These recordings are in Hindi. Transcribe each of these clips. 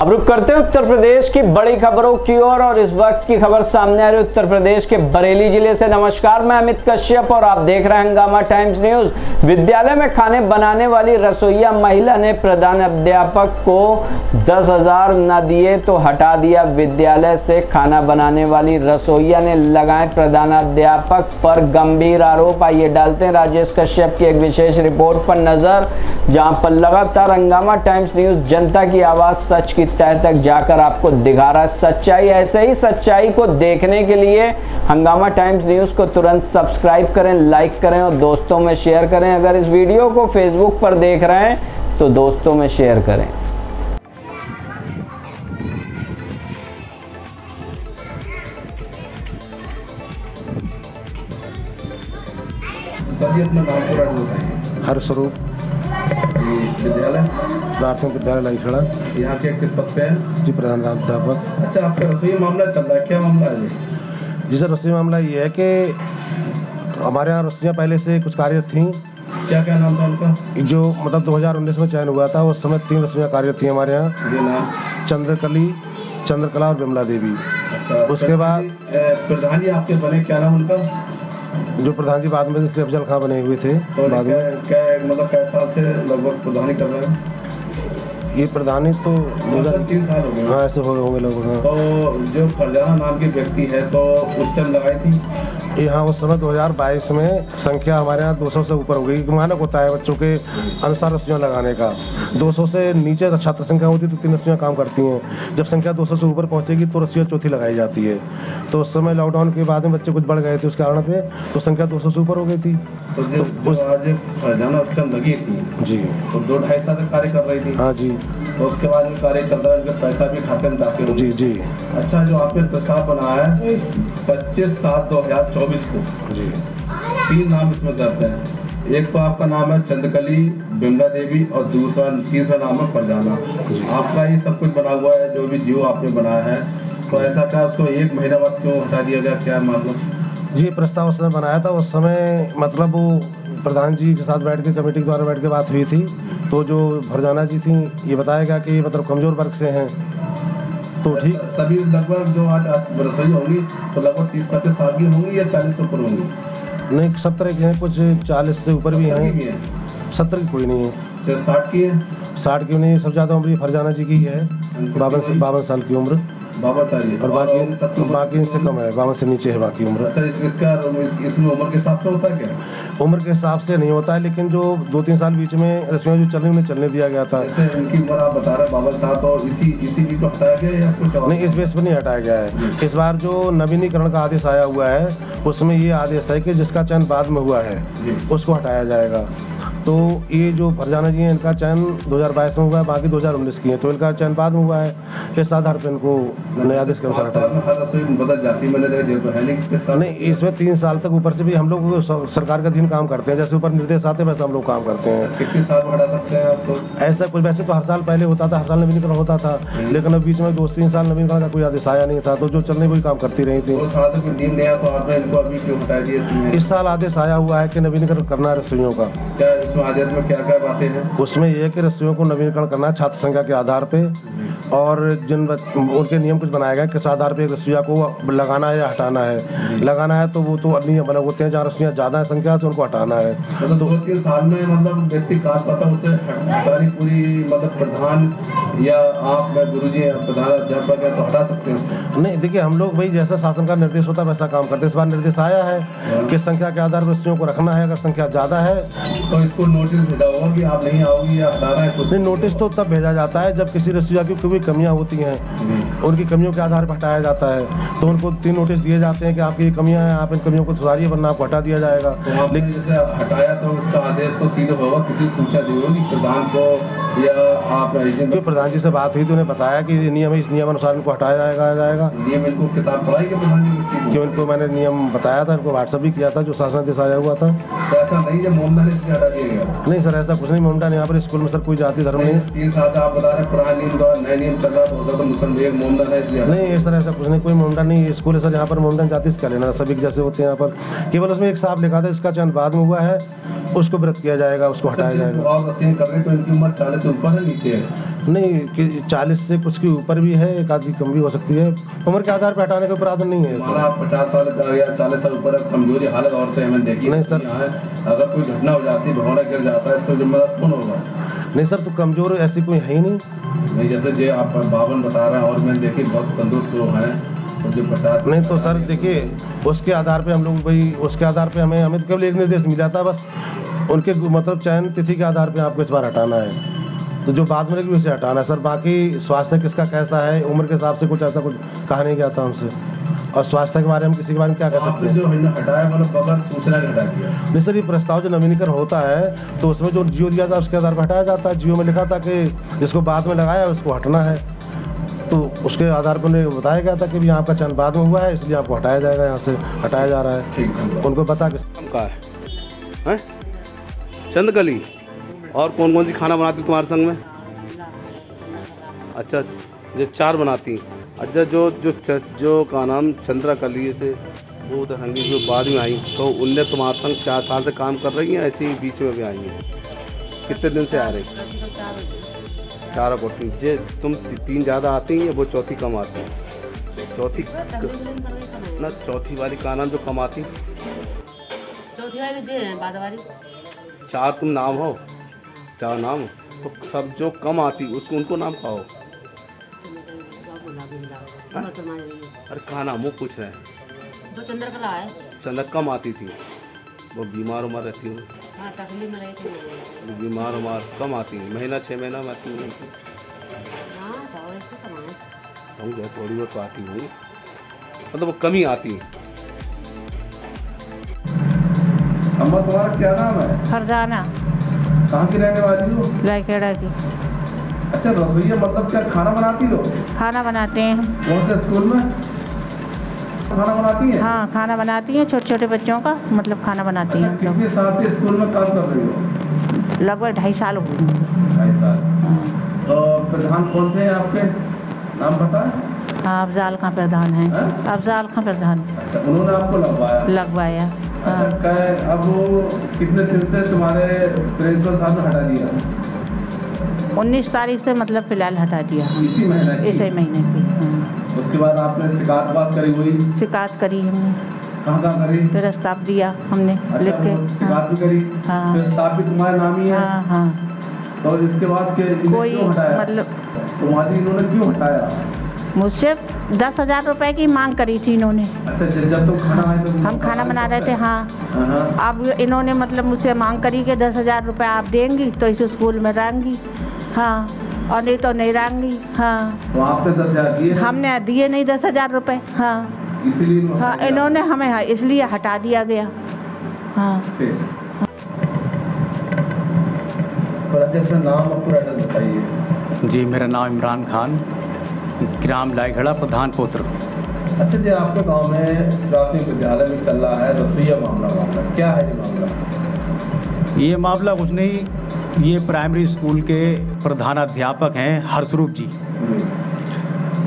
अब रुक करते हैं उत्तर प्रदेश की बड़ी खबरों की ओर और इस वक्त की खबर सामने आ रही है उत्तर प्रदेश के बरेली जिले से। नमस्कार, मैं अमित कश्यप और आप देख रहे हैं हंगामा टाइम्स न्यूज। विद्यालय में खाने बनाने वाली रसोइया महिला ने प्रधान अध्यापक को 10,000 न दिए तो हटा दिया। विद्यालय से खाना बनाने वाली रसोइया ने लगाए प्रधानाध्यापक पर गंभीर आरोप। आइए डालते हैं राजेश कश्यप की एक विशेष रिपोर्ट पर नजर, जहां पर लगातार हंगामा टाइम्स न्यूज जनता की आवाज सच की तह तक जाकर आपको दिखा रहा है सच्चाई। ऐसे ही सच्चाई को देखने के लिए हंगामा टाइम्स न्यूज को तुरंत सब्सक्राइब करें, लाइक करें और दोस्तों में शेयर करें। अगर इस वीडियो को फेसबुक पर देख रहे हैं तो दोस्तों में शेयर करें। हर स्वरूप विद्यालय प्राथमिक विद्यालय लाइखड़ा। यहाँ के किस पद पे है? जी प्रधानाध्यापक। अच्छा, आपका रसोई मामला चल रहा है, क्या मामला है जी? जी सर, रसोई मामला ये है कि हमारे यहाँ रसोइयाँ पहले से कुछ कार्यरत थीं। क्या क्या नाम था उनका? जो मतलब 2019 में चयन हुआ था, उस समय 3 रसोइयाँ कार्यरत थी हमारे यहाँ। ये नाम? चंद्रकला और विमला देवी। अच्छा, उसके बाद प्रधान जी आपके बने, क्या नाम उनका? जो प्रधान जी बाद में जैसे अफजल खां बने हुए थे। तो बाद में क्या मतलब कै साल से लगभग प्रधानी कर रहे हैं? ये प्रधानी तो 3 साल हो गए। हाँ, ऐसे होंगे लोग। हाँ। तो जो फरजाना नाम की व्यक्ति है तो उस टाइम लगाई थी? यहाँ उस समय 2022 में संख्या हमारे यहाँ 200 से ऊपर हो गई। मानक होता है बच्चों के अनुसार रसोइयाँ लगाने का। 200 से नीचे छात्र संख्या होती है तो 3 रसोइयाँ काम करती हैं। जब संख्या 200 से ऊपर पहुँचेगी तो रसोइयाँ चौथी लगाई जाती है। तो उस समय लॉकडाउन के बाद में बच्चे कुछ बढ़ गए थे, उस कारण पे तो संख्या 200 से ऊपर हो गई थी। तो जो आज फरजाना उस टाइम लगी थी जी, तो 2-2.5 साल तक कार्य कर रही थी। हाँ जी। तो उसके बाद में कार्य चल रहा है, उनका पैसा भी खाते में दाखिल हो। जी जी। अच्छा, जो आपने प्रस्ताव बनाया है 25/7/2024 को, जी 3 नाम इसमें दर्ज हैं। एक तो आपका नाम है चंद्रकली, विमला देवी और तीसरा नाम है फरजाना। आपका ये सब कुछ बना हुआ है, जो भी जीव आपने बनाया है, तो ऐसा क्या उसको 1 महीना बाद क्यों हटा दिया गया, क्या मतलब? जी, प्रस्ताव उस समय बनाया था। उस समय मतलब वो प्रधान जी के साथ बैठ के, कमेटी के द्वारा बैठ के बात हुई थी। तो जो फरजाना जी थी, ये बताया गया कि मतलब कमज़ोर वर्ग से हैं, तो ठीक। सभी लगभग जो आज रसोई होंगी तो लगभग 30-35 साल की होंगी या 40 से ऊपर होंगी? नहीं, 70 के हैं, कुछ 40 से ऊपर भी हैं। 70 की कोई नहीं है। 60 की है? 60 की नहीं, सबसे ज़्यादा उम्र फरजाना जी की है, 52 साल की उम्र। बाबा चाहिए और बाकी इनसे कम है, 52 से नीचे है बाकी उम्र। अच्छा, इसमें उम्र के हिसाब से होता है क्या? उम्र के हिसाब से नहीं होता है, लेकिन जो 2-3 साल बीच में रसोइयाँ जो चलने उन्हें चलने दिया गया था। जैसे उनकी उम्र आप बता रहे हैं 52 साल, तो इसी चीज को हटाया गया या कुछ और? नहीं, इस बेस पर नहीं हटाया गया है। इस बार जो नवीनीकरण का आदेश आया हुआ है, उसमें ये आदेश है कि जिसका चयन बाद में हुआ है उसको हटाया जाएगा। तो ये जो फरजाना जी हैं, इनका चयन 2022 में हुआ है, बाकी 2019 की है, तो इनका चयन बाद में हुआ है। इस आधार पर इनको नए आदेश के अनुसार बदल जाती है। नहीं, इसमें 3 साल तक ऊपर से भी हम लोग सरकार के अधीन काम करते हैं। जैसे ऊपर निर्देश आते हैं वैसे हम लोग काम करते हैं। कितने साल बढ़ा सकते हैं आपको? ऐसा कुछ, वैसे तो हर साल पहले होता था, हर साल नवीनीकरण होता था, लेकिन अब बीच में 2-3 साल नवीनीकरण का कोई आदेश आया नहीं था, तो जो चलने वही काम करती रही थी। इस साल आदेश आया हुआ है कि नवीनीकरण करना है रसोइयों का। क्या इसमें आदेश में क्या क्या बातें हैं? उसमें यह है कि रसोइयों को नवीनीकरण करना है छात्र संख्या के आधार पे, और जिन उनके नियम कुछ बनाए गए किस आधार पे रसोइया को लगाना है या हटाना है। लगाना है तो वो तो नियम बने होते हैं, जहाँ रसोइयाँ ज़्यादा है संख्या से उनको हटाना है। मतलब 2-3 साल में मतलब व्यक्ति का पता उसे हटानी पूरी, मतलब प्रधान या आप गुरुजी प्रधान अध्यापक है तो हटा सकते हैं? नहीं, देखिए हम लोग भाई जैसा शासन का निर्देश होता है वैसा काम करते हैं। इस बार निर्देश आया है कि संख्या के आधार पर रसोइयों को रखना है, अगर संख्या ज़्यादा है तो इसको नोटिस भेजा होगा कि आप नहीं आओगी या हटाना है कुछ? नहीं, नोटिस तो तब भेजा जाता है जब किसी रसोइया की कोई कमियां होती हैं, उनकी कमियों के आधार पर हटाया जाता है। तो उनको 3 नोटिस दिए जाते हैं कि आपकी ये कमियां हैं, आप इन कमियों को सुधारिए वरना आपको हटा दिया जाएगा। तो लेकिन जैसे हटाया तो उसका आदेश तो सीधे होगा, किसी सूचना दी होगी प्रधान को या आप? जो प्रधान जी से बात हुई तो उन्हें बताया कि ये नियम है, इस नियम अनुसार इनको हटाया जाएगा। नियम इनको किताब पढ़ाई कि प्रधान जी? क्यों, इनको मैंने नियम बताया था, इनको व्हाट्सएप भी किया था जो शासनादेश आया हुआ था। तो ऐसा नहीं है मोमडन इसलिए हटा दिया गया? नहीं सर, ऐसा कुछ नहीं। मोमडन यहाँ पर स्कूल में सर कोई जाति धर्म नहीं। 3 साल आप बता रहे पुराने नियम द्वारा नए नियम चल रहा, तो सकता मुसलमान मोमडन है इसलिए? नहीं, इस तरह ऐसा कुछ नहीं, कोई मोमडन नहीं स्कूल है सर। यहाँ पर मोमडन जाति से क्या लेना, सभी जैसे होते हैं यहाँ पर। केवल उसमें एक साहब लिखा था इसका चयन बाद में हुआ है, उसको व्रत किया जाएगा, उसको हटाया जाएगा। और रसीन कर रहे तो इनकी उम्र 40 से ऊपर है? नीचे है? नहीं कि 40 से कुछ की ऊपर भी है, एक आदमी कम भी हो सकती है। उम्र के आधार पर हटाने का अपराध नहीं है। हमारा 50 साल का या 40 साल ऊपर कमजोरी हालत औरतें हमें देखी नहीं सर। यहाँ अगर कोई घटना हो जाती है, भगोड़ा गिर जाता है, इसको जिम्मेदार कौन होगा? नहीं सर, तो कमजोर ऐसी कोई है ही नहीं। नहीं, जैसे जो आप बावन बता रहे हैं और मैंने देखी बहुत तंदुरुस्त लोग हैं, तो जो 50 नहीं तो सर देखिए, उसके आधार पे हम लोग भाई, उसके आधार पे हमें तो केवल एक निर्देश मिला था बस, उनके मतलब चयन तिथि के आधार पे आपको इस बार हटाना है, तो जो बाद में लगी उसे हटाना है सर। बाकी स्वास्थ्य किसका कैसा है, उम्र के हिसाब से कुछ ऐसा कुछ कहा नहीं गया था हमसे, और स्वास्थ्य के बारे में किसी के बारे में क्या कह सकते आपने हैं। जो हटाया मतलब बगैर सूचना के हटा दिया? नहीं सर, ये प्रस्ताव जो नवीनीकरण होता है तो उसमें जो जियो दिया था उसके आधार पर हटाया जाता है। जियो में लिखा था कि जिसको बाद में लगाया उसको हटना है, तो उसके आधार पर उन्हें बताया गया था कि भी यहाँ का चयन बाद में हुआ है, इसलिए आपको हटाया जाएगा, यहाँ से हटाया जा रहा है। ठीक, उनको बता के का है चंदकली। और कौन कौन सी खाना बनाती तुम्हारे संग में? अच्छा, जो 4 बनाती। अच्छा, जो का नाम चंद्रकली से वो उधर हंगी जो बाद में आई, तो उनने तुम्हारे संग 4 साल से काम कर रही हैं, ऐसे ही बीच में भी आई हैं? कितने दिन से आ रही? 4 कोटी। जे तुम 3 ज़्यादा आती हैं या वो चौथी कम आती है? चौथी ना, चौथी वाली का नाम जो कम आती? चौथी वाली जो है बादवारी। 4 तुम नाम हो, 4 नाम हो, तो सब जो कम आती उसको उनको नाम खाओ। अरे कहाँ नाम वो पूछ रहे हैं? जो चंद्रकला है, चंद्र कम आती थी, वो बीमार उमार रहती हूँ, हाँ तकलीफ में रही थी। बीमार उमार कम आती हैं, महीना 6 महीना में आती हूँ। हाँ तो ऐसे कमाए। हम जो है थोड़ी बहुत तो आती हुई, मतलब वो कम ही आती हैं। अम्मा तुम्हारा क्या नाम है? फरजाना। कहाँ की रहने वाली हो? लाइकेड़ा की। अच्छा, रसोईया मतलब क्या खाना बनाती हो? खाना बनाते हैं हम। कौन से स्कूल में खाना बनाती है? हाँ खाना बनाती हैं, छोटे छोटे बच्चों का मतलब खाना बनाती हैं अच्छा, हम कितने साल से स्कूल में काम कर रही हो? लोग। लगभग 2.5 साल हो गए। 2.5 साल। तो प्रधान कौन थे आपके, नाम पता है? हाँ अफजाल खां प्रधान हैं। हाँ? अफजाल खां प्रधान अच्छा, उन्होंने आपको लगवाया? लगवाया। हाँ। अच्छा, अब वो कितने दिन से तुम्हारे प्रिंसिपल साहब ने हटा दिया? 19 तारीख से मतलब फिलहाल हटा दिया हम, इसी महीने की? इसी महीने की। हाँ। उसके बाद आपने शिकायत बात करी हुई? शिकायत करी हमने, कहाँ करी? प्रस्ताव दिया हमने लिख के। वो शिकायत भी करी? हाँ। प्रस्ताव भी तुम्हारे नाम ही है? हाँ हाँ। तो इसके बाद के इन्हें कोई क्यों हटाया? मतलब तुम्हारी इन्होंने क्यों हटाया? मुझसे 10,000 रुपए की मांग करी थी इन्होंने। अच्छा, जब तुम खाना आए तो हम खाना बना रहे थे। हाँ। हाँ। अब इन्होंने मतलब मुझसे मांग करी कि 10,000 रुपये आप देंगी तो इस स्कूल में रहेंगी। हाँ, और नहीं तो नहीं रहेंगी। हाँ, तो आपने 10,000 दिए? हमने दिए नहीं 10,000 रुपये। हाँ इसीलिए इन्होंने हाँ, हटाया? इन्होंने हमें हाँ इसलिए हटा दिया गया। हाँ। ठीक। और अध्यक्ष नाम और पूरा एड्रेस बताइए। जी, मेरा नाम इमरान खान, ग्राम लाइगड़ा, प्रधान पुत्र। अच्छा जी, आपके गांव में प्राथमिक विद्यालय में चल रहा है रसोईया मामला क्या है ये मामला? ये मामला कुछ नहीं, ये प्राइमरी स्कूल के प्रधानाध्यापक हैं हर्षरूप जी।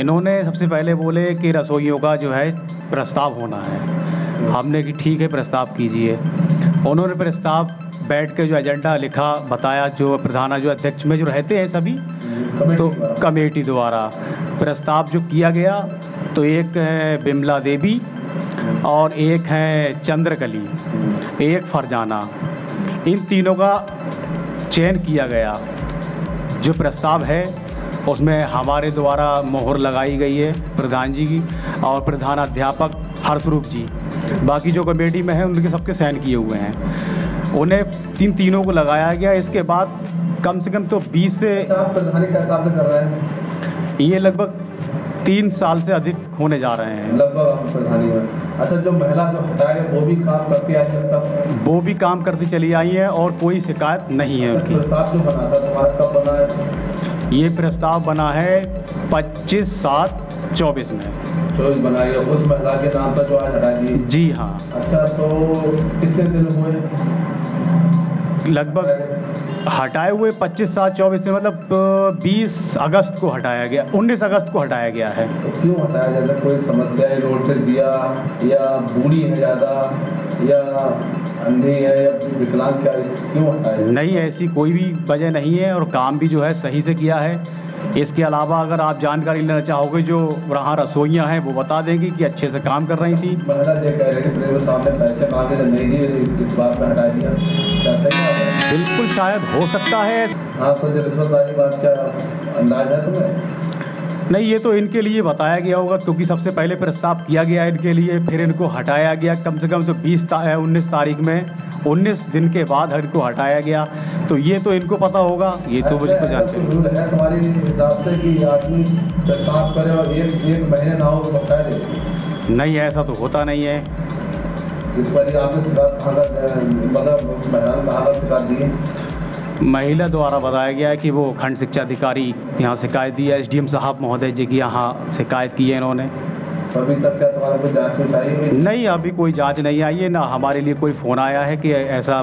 इन्होंने सबसे पहले बोले कि रसोइयों का जो है प्रस्ताव होना है। हमने कि ठीक है प्रस्ताव कीजिए। उन्होंने प्रस्ताव बैठ के जो एजेंडा लिखा, बताया, जो प्रधाना जो अध्यक्ष में जो रहते हैं सभी, तो कमेटी द्वारा प्रस्ताव जो किया गया, तो एक है बिमला देवी और एक है चंद्रकली, एक फरजाना, इन तीनों का चयन किया गया। जो प्रस्ताव है उसमें हमारे द्वारा मोहर लगाई गई है प्रधान जी की और प्रधानाध्यापक हर्षरूप जी। बाकी जो कमेटी में है उनके सबके साइन किए हुए हैं, उन्हें तीनों को लगाया गया। इसके बाद कम से कम तो 20 से आप प्रधानी का हिसाब से कर रहे हैं? ये लगभग 3 साल से अधिक होने जा रहे हैं। लगभग आप प्रधानी में। अच्छा, जो महिला जो हटाए वो भी काम करती है तब? वो भी काम करती चली आई हैं और कोई शिकायत नहीं है उनकी। प्रस्ताव जो बना था तुम्हारा कब बना है? ये प्रस्ताव बना है 25/7/24 में। 24 बनाई है, उस महिला के नाम पर जो आज हटा दी? जी हाँ। अच्छा, तो कितने दिन हुए लगभग हटाए हुए? 25/7/24 में मतलब 20 अगस्त को हटाया गया, 19 अगस्त को हटाया गया है। तो क्यों हटाया? जैसे कोई समस्या है, नोटिस दिया या बूढ़ी है ज़्यादा या अंधे है या विकलांग, क्या क्यों हटाए? नहीं, ऐसी कोई भी वजह नहीं है और काम भी जो है सही से किया है। इसके अलावा अगर आप जानकारी लेना चाहोगे, जो वहाँ रसोइयाँ हैं वो बता देंगी कि अच्छे से काम कर रही थी। महिला जो कह रही थी प्रेम के सामने पैसे मांगे तो नहीं दिए, इस बात पर हटा दिया, क्या सही बात है? बिल्कुल शायद हो सकता है। हाँ, तो जो रिश्वत वाली बात क्या अंदाज है तुम्हें? नहीं, ये तो इनके लिए बताया गया होगा, क्योंकि सबसे पहले प्रस्ताव किया गया इनके लिए, फिर इनको हटाया गया। कम से कम तो 19 तारीख में 19 दिन के बाद इनको हटाया गया, तो ये तो इनको पता होगा, ये तो मुझको जानते हैं। रूल है तुम्हारे हिसाब से कि आदमी प्रस्ताव करे और एक महीने ना हो तो हटा दे? नहीं, ऐसा तो होता नहीं है। इस पर आपने शिकायत मतलब महिला कहाँ शिकायत दी है? महिला द्वारा बताया गया है कि वो खंड शिक्षा अधिकारी यहाँ शिकायत दी है, एसडीएम साहब महोदय जी की यहाँ शिकायत की है इन्होंने। अभी तक क्या तुम्हारा कोई जाँच कुछ आई हुई? नहीं, अभी कोई जांच नहीं आई है, ना हमारे लिए कोई फ़ोन आया है कि ऐसा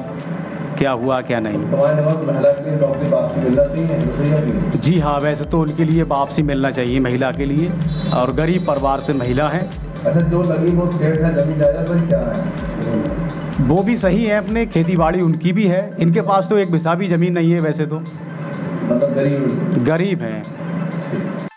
क्या हुआ क्या नहीं। तुम्हारे नगर महिला के लिए नौकरी वापसी मिलना चाहिए? जी हाँ, वैसे तो उनके लिए वापसी मिलना चाहिए महिला के लिए, और गरीब परिवार से महिला है। अच्छा, जो लगी वो सेठ है, जमीन जायदाद पर क्या है? वो भी सही है, अपने खेती बाड़ी उनकी भी है, इनके पास तो एक बिसा भी ज़मीन नहीं है वैसे तो। मतलब गरीब गरीब हैं। ठीक।